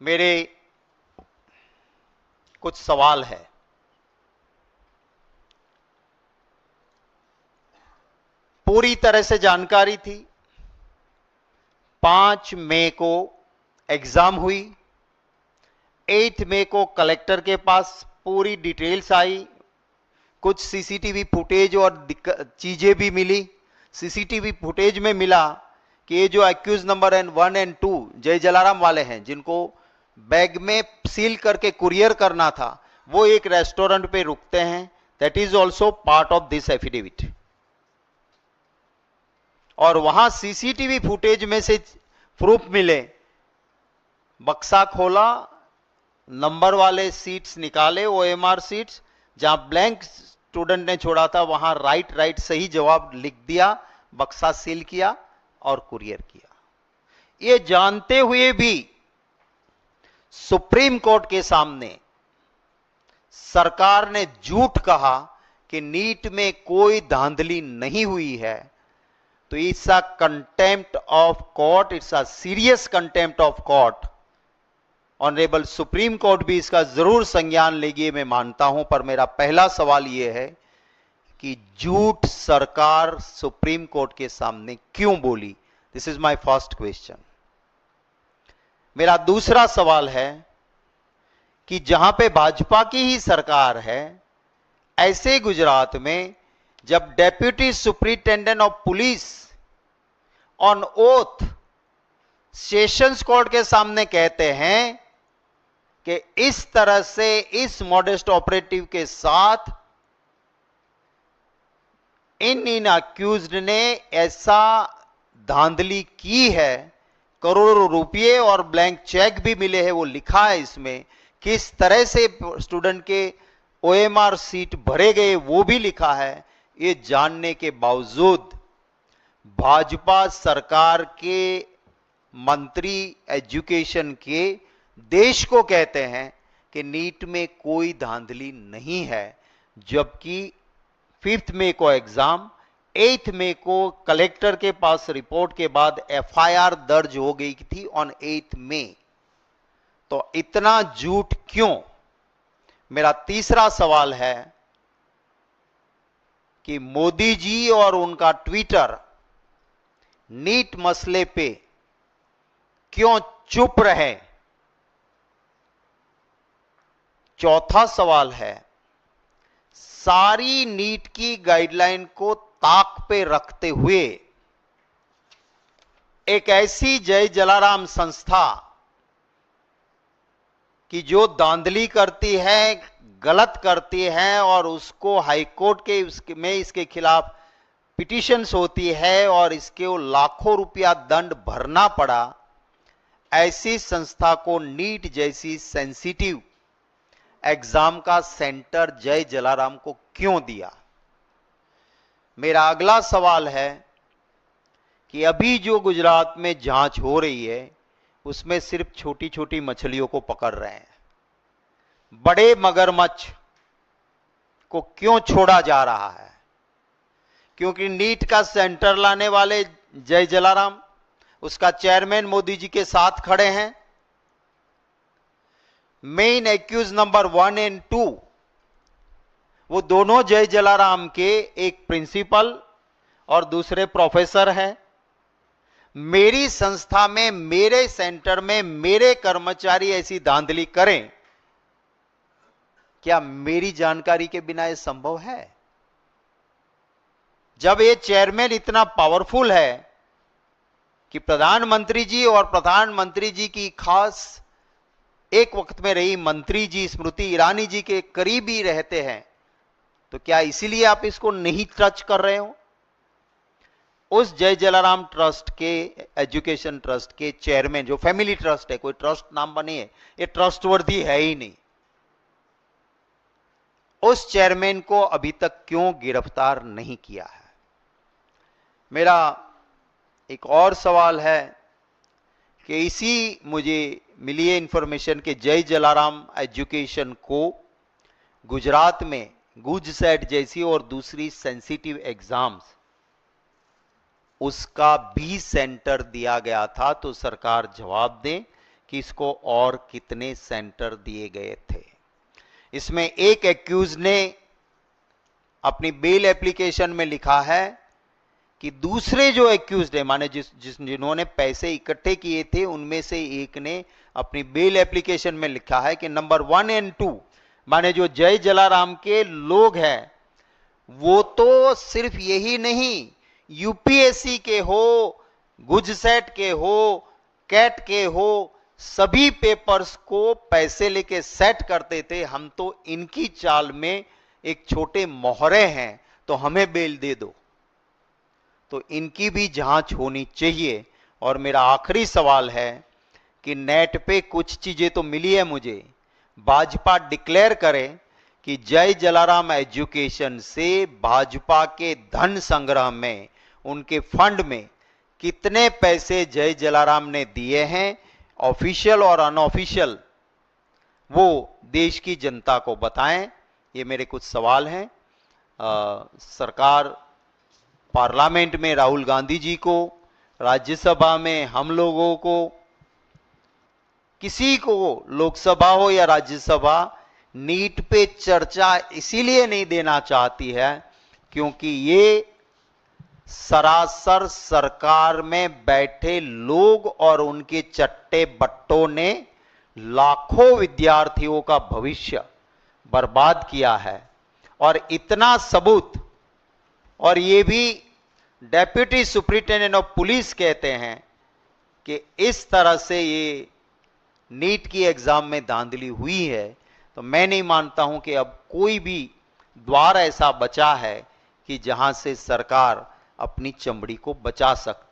मेरे कुछ सवाल है। पूरी तरह से जानकारी थी। 5 मई को एग्जाम हुई। 8 मई को कलेक्टर के पास पूरी डिटेल्स आई। कुछ सीसीटीवी फुटेज और चीजें भी मिली। सीसीटीवी फुटेज में मिला कि ये जो एक्यूज नंबर 1 और 2 जय जलाराम वाले हैं, जिनको बैग में सील करके कुरियर करना था, वो एक रेस्टोरेंट पे रुकते हैं। That is also part of this affidavit. और वहां सीसीटीवी फुटेज में से प्रूफ मिले। बक्सा खोला, नंबर वाले सीट्स निकाले, ओएमआर सीट्स, जहां ब्लैंक स्टूडेंट ने छोड़ा था वहां राइट सही जवाब लिख दिया, बक्सा सील किया और कुरियर किया। ये जानते हुए भी सुप्रीम कोर्ट के सामने सरकार ने झूठ कहा कि नीट में कोई धांधली नहीं हुई है, तो it's a contempt of court, it's a serious contempt of court. Honourable supreme court भी इसका जरूर संज्ञान लेगी, मैं मानता हूं। पर मेरा पहला सवाल यह है कि झूठ सरकार सुप्रीम कोर्ट के सामने क्यों बोली? This is my first question. मेरा दूसरा सवाल है कि जहां पे भाजपा की ही सरकार है, ऐसे गुजरात में जब deputy superintendent of police on oath sessions court के सामने कहते हैं कि इस तरह से इस मॉडेस्ट ऑपरेटिव के साथ इन अक्यूज्ड ने ऐसा धांधली की है, करोड़ों रुपए और ब्लैंक चेक भी मिले हैं, वो लिखा है इसमें। किस तरह से स्टूडेंट के ओएमआर सीट भरे गए वो भी लिखा है। ये जानने के बावजूद भाजपा सरकार के मंत्री एजुकेशन के देश को कहते हैं कि नीट में कोई धांधली नहीं है, जबकि 5 मई को एग्जाम, 8 मई को कलेक्टर के पास रिपोर्ट के बाद एफआईआर दर्ज हो गई थी ऑन 8 मई। तो इतना झूठ क्यों? मेरा तीसरा सवाल है कि मोदी जी और उनका ट्विटर नीट मसले पे क्यों चुप रहे? चौथा सवाल है, सारी नीट की गाइडलाइन को ताक पे रखते हुए एक ऐसी जय जलाराम संस्था कि जो धांधली करती है, गलत करती है और उसको हाईकोर्ट के में इसके खिलाफ पिटीशंस होती है और इसके लाखों रुपया दंड भरना पड़ा, ऐसी संस्था को नीट जैसी सेंसिटिव एग्जाम का सेंटर जय जलाराम को क्यों दिया? मेरा अगला सवाल है कि अभी जो गुजरात में जांच हो रही है उसमें सिर्फ छोटी छोटी मछलियों को पकड़ रहे हैं, बड़े मगरमच्छ को क्यों छोड़ा जा रहा है? क्योंकि नीट का सेंटर लाने वाले जय जलाराम, उसका चेयरमैन मोदी जी के साथ खड़े हैं। मेन एक्यूज नंबर 1 और 2 वो दोनों जय जलाराम के एक प्रिंसिपल और दूसरे प्रोफेसर हैं। मेरी संस्था में, मेरे सेंटर में मेरे कर्मचारी ऐसी धांधली करें, क्या मेरी जानकारी के बिना यह संभव है? जब ये चेयरमैन इतना पावरफुल है कि प्रधानमंत्री जी और प्रधानमंत्री जी की खास एक वक्त में रही मंत्री जी स्मृति ईरानी जी के करीब ही रहते हैं, तो क्या इसीलिए आप इसको नहीं टच कर रहे हो? उस जय जलाराम ट्रस्ट के, एजुकेशन ट्रस्ट के चेयरमैन, जो फैमिली ट्रस्ट है, कोई ट्रस्ट नाम बनी है, ये ट्रस्टवर्दी है ही नहीं, उस चेयरमैन को अभी तक क्यों गिरफ्तार नहीं किया है? मेरा एक और सवाल है कि इसी मुझे मिली है इंफॉर्मेशन कि जय जलाराम एजुकेशन को गुजरात में गुजसेट जैसी और दूसरी सेंसिटिव एग्जाम्स, उसका भी सेंटर दिया गया था। तो सरकार जवाब दे किसको और कितने सेंटर दिए गए थे। इसमें एक एक्यूज ने अपनी बेल एप्लीकेशन में लिखा है कि दूसरे जो एक्यूज्ड है, माने जिन्होंने पैसे इकट्ठे किए थे, उनमें से एक ने अपनी बेल एप्लीकेशन में लिखा है कि नंबर 1 और 2, माने जो जय जलाराम के लोग हैं, वो तो सिर्फ यही नहीं, यूपीएससी के हो, गुजसेट के हो, कैट के हो, सभी पेपर्स को पैसे लेके सेट करते थे। हम तो इनकी चाल में एक छोटे मोहरे हैं, तो हमें बेल दे दो। तो इनकी भी जांच होनी चाहिए। और मेरा आखिरी सवाल है कि नेट पे कुछ चीजें तो मिली है मुझे, भाजपा डिक्लेयर करे कि जय जलाराम एजुकेशन से भाजपा के धन संग्रह में, उनके फंड में कितने पैसे जय जलाराम ने दिए हैं, ऑफिशियल और अनऑफिशियल, वो देश की जनता को बताएं। ये मेरे कुछ सवाल हैं। सरकार, पार्लियामेंट में राहुल गांधी जी को, राज्यसभा में हम लोगों को, किसी को, लोकसभा हो या राज्यसभा, नीट पे चर्चा इसीलिए नहीं देना चाहती है क्योंकि ये सरासर सरकार में बैठे लोग और उनके चट्टे बट्टों ने लाखों विद्यार्थियों का भविष्य बर्बाद किया है। और इतना सबूत, और ये भी डेप्यूटी सुप्रिंटेंडेंट ऑफ पुलिस कहते हैं कि इस तरह से ये नीट की एग्जाम में धांधली हुई है, तो मैं नहीं मानता हूं कि अब कोई भी द्वार ऐसा बचा है कि जहां से सरकार अपनी चमड़ी को बचा सकती।